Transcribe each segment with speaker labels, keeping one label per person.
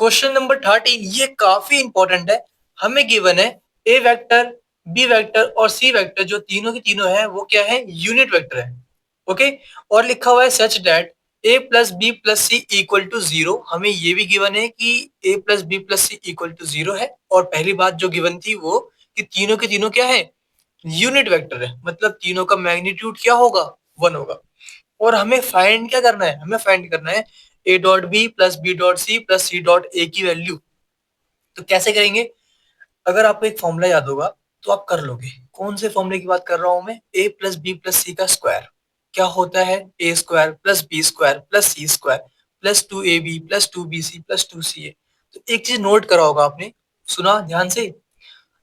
Speaker 1: Question number 13 ये काफी important है। हमें गिवन है ए वेक्टर, बी वेक्टर और सी वेक्टर, जो तीनों की तीनों है वो क्या है, यूनिट वेक्टर है। ओके। और लिखा हुआ है such that A plus B plus C equal to zero. हमें ये भी गिवन है कि A plus B plus C equal to zero है। और पहली बात जो गिवन थी वो कि तीनों के तीनों क्या है, यूनिट वेक्टर है, मतलब तीनों का मैग्नीट्यूड क्या होगा, वन होगा। और हमें फाइंड क्या करना है, हमें फाइंड करना है a dot B plus B dot c plus C dot a की वैल्यू। तो कैसे करेंगे, अगर आपको एक फॉर्मूला याद होगा तो आप कर लोगे। कौन से फॉर्मूले की बात कर रहा हूं मैं, A plus B plus C का स्क्वायर क्या होता है, A square plus B square plus C square plus two A B plus two B C plus two C A. तो एक चीज नोट करा होगा आपने, सुना ध्यान से,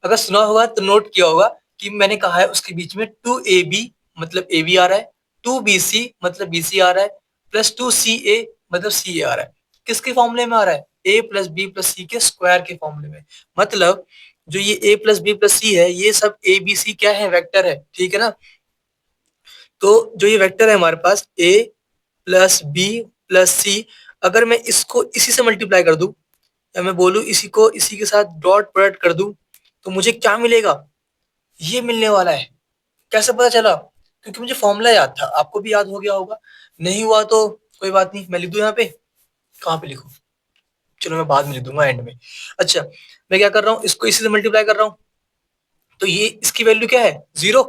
Speaker 1: अगर सुना होगा तो नोट किया होगा कि मैंने कहा है उसके बीच में टू ए बी मतलब ए बी आ रहा है, टू बी सी मतलब बी सी आ रहा है, प्लस टू सी ए मतलब सी ए आ रहा है। किसके फॉर्मूले में आ रहा है, ए प्लस बी प्लस सी के स्क्वायर के फॉर्मूले में। मतलब जो ये ए प्लस बी प्लस सी है ये सब ए बी सी क्या है, वेक्टर है, ठीक है ना। तो जो ये वेक्टर है हमारे पास ए प्लस बी प्लस सी, अगर मैं इसको इसी से मल्टीप्लाई कर दूं या मैं बोलूं इसी को इसी के साथ डॉट प्रोडक्ट कर दूं तो मुझे क्या मिलेगा, ये मिलने वाला है। कैसे पता चला, क्योंकि मुझे फॉर्मूला याद था, आपको भी याद हो गया होगा। नहीं हुआ तो कोई बात नहीं, मैं लिख दूं यहाँ पे, कहाँ पे लिखूं, चलो मैं बाद में लिख दूंगा एंड में। अच्छा, मैं क्या कर रहा हूँ, इसको इसी से मल्टीप्लाई कर रहा हूँ, तो ये इसकी वैल्यू क्या है, जीरो,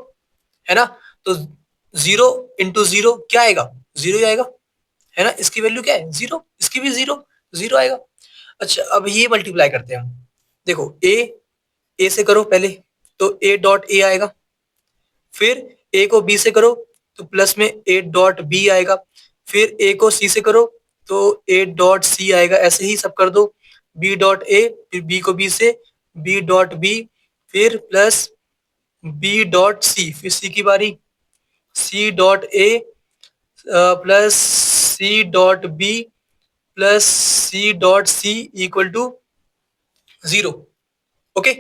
Speaker 1: है ना। तो जीरो इंटू जीरो क्या आएगा, जीरो ही आएगा, है ना। इसकी वैल्यू क्या है, जीरो, इसकी भी जीरो, जीरो आएगा। अच्छा, अब ये मल्टीप्लाई करते हैं हम। देखो ए से करो पहले, तो ए डॉट ए आएगा, फिर ए को बी से करो तो प्लस में ए डॉट बी आएगा, फिर ए को सी से करो तो ए डॉट सी आएगा, ऐसे ही सब कर दो। बी डॉट ए, फिर बी को बी से, बी डॉट बी, फिर प्लस बी डॉट सी, फिर सी की बारी, C dot A plus C dot B plus C dot C equal to zero. Okay.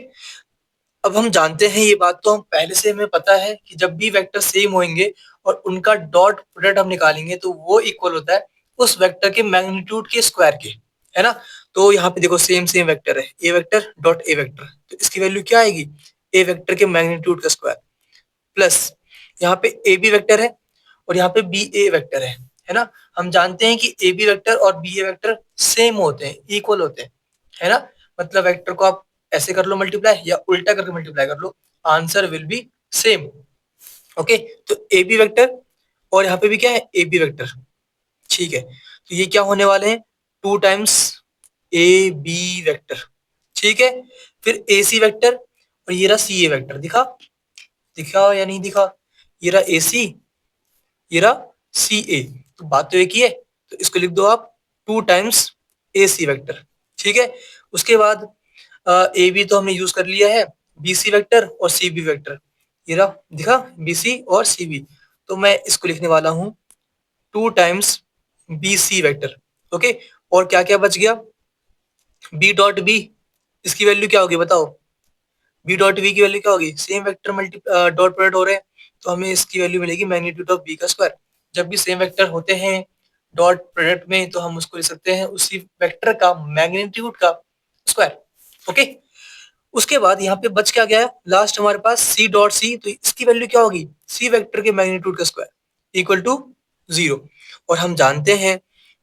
Speaker 1: अब हम जानते हैं ये बात, तो हम पहले से हमें पता है कि जब भी वेक्टर सेम होंगे और उनका डॉट प्रोडक्ट हम निकालेंगे तो वो इक्वल होता है उस वेक्टर के मैग्नीट्यूड के स्क्वायर के, है ना। तो यहाँ पे देखो सेम सेम वेक्टर है, ए वेक्टर डॉट ए वेक्टर, तो इसकी वैल्यू क्या आएगी, ए वेक्टर के मैग्नीट्यूड का स्क्वायर, प्लस यहाँ पे ए बी वेक्टर है और यहाँ पे बी ए वेक्टर है ना। हम जानते हैं कि ए बी वेक्टर और बी ए वेक्टर सेम होते हैं, इक्वल होते हैं, है ना। मतलब वेक्टर को आप ऐसे कर लो मल्टीप्लाई या उल्टा करके मल्टीप्लाई कर लो, answer will be same. Okay. तो ए बी वेक्टर और यहाँ पे भी क्या है, ए बी वेक्टर, ठीक है। तो ये क्या होने वाले हैं, two times A B vector, ठीक है। फिर ए सी वेक्टर और ये रहा सी ए वेक्टर, दिखा, दिखा या नहीं दिखा, ये रहा ए सी, ये रहा सी ए, तो बात तो एक ही है, तो इसको लिख दो आप to times A C vector, ठीक है। उसके बाद ए बी तो हमने यूज कर लिया है, बी सी वेक्टर और सी बी वेक्टर, ये रहा दिखा बी सी और सी बी, तो मैं इसको लिखने वाला हूँ two times B C vector. Okay. और क्या क्या बच गया, बी डॉट बी, इसकी वैल्यू क्या होगी बताओ, बी डॉट बी की वैल्यू क्या होगी, same vector multi dot product हो रहे हैं, तो हमें इसकी वैल्यू मिलेगी मैग्नीट्यूड ऑफ बी का स्क्वायर। जब भी सेम वेक्टर होते हैं डॉट प्रोडक्ट में तो हम उसको लिख सकते हैं उसी वेक्टर का मैग्नीट्यूड का स्क्वायर। ओके। उसके बाद यहाँ पे बच क्या गया, लास्ट हमारे पास सी डॉट सी, तो इसकी वैल्यू क्या होगी, सी वेक्टर के मैग्नीट्यूड का स्क्वायर इक्वल टू जीरो। और हम जानते हैं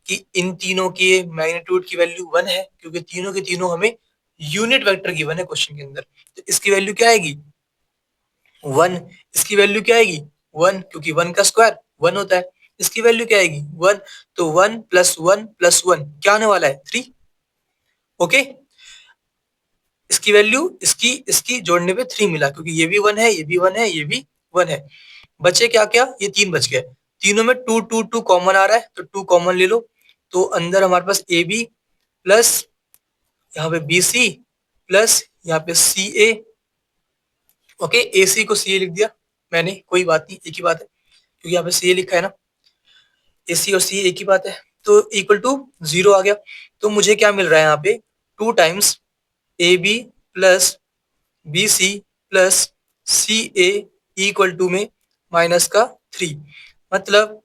Speaker 1: कि इन तीनों के मैग्नीट्यूड की वैल्यू वन है, क्योंकि तीनों के तीनों हमें यूनिट वेक्टर गिवन है क्वेश्चन के अंदर। तो इसकी वैल्यू क्या आएगी, वन, इसकी वैल्यू क्या आएगी, वन, क्योंकि वन का स्क्वायर वन होता है। इसकी वैल्यू क्या आएगी, वन, तो वन प्लस वन क्या आने वाला है, थ्री। ओके। इसकी वैल्यू इसकी इसकी जोड़ने पे थ्री मिला, क्योंकि ये भी वन है, ये भी वन है, ये भी वन है। बचे क्या क्या, ये तीन बच गए, तीनों में टू टू टू कॉमन आ रहा है तो टू कॉमन ले लो, तो अंदर हमारे पास ए बी प्लस यहाँ पे बी सी प्लस यहाँ पे सी ए। ओके, ए सी को सी ए लिख दिया मैंने, कोई बात नहीं, एक ही बात है, क्योंकि यहाँ पे सी ए लिखा है ना, ए सी और सी एक ही बात है, तो इक्वल टू जीरो आ गया। तो मुझे क्या मिल रहा है यहाँ पे, two times A B plus B C plus C A equal to में माइनस का थ्री, मतलब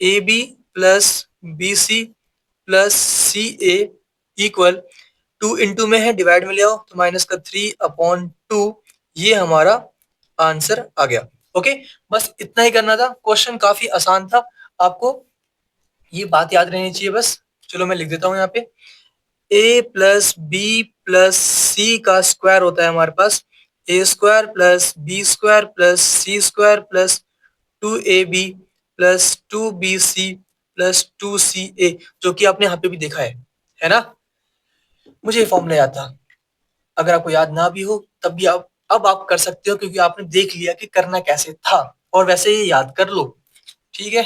Speaker 1: A B plus B C plus C A equal 2 into में है, डिवाइड में ले आओ तो माइनस का 3/2, ये हमारा आंसर आ गया। ओके, बस इतना ही करना था, क्वेश्चन काफी आसान था, आपको ये बात याद रहनी चाहिए बस। चलो मैं लिख देता हूँ यहाँ पे, a plus B plus C का स्क्वायर होता है हमारे पास A square plus B square plus C square plus 2ab plus 2bc plus 2ca, जो कि आपने यहाँ पे भी देखा है ना। मुझे ये फॉर्मूला याद था, अगर आपको याद ना भी हो तब भी आप अब आप कर सकते हो, क्योंकि आपने देख लिया कि करना कैसे था, और वैसे ही याद कर लो। ठीक है।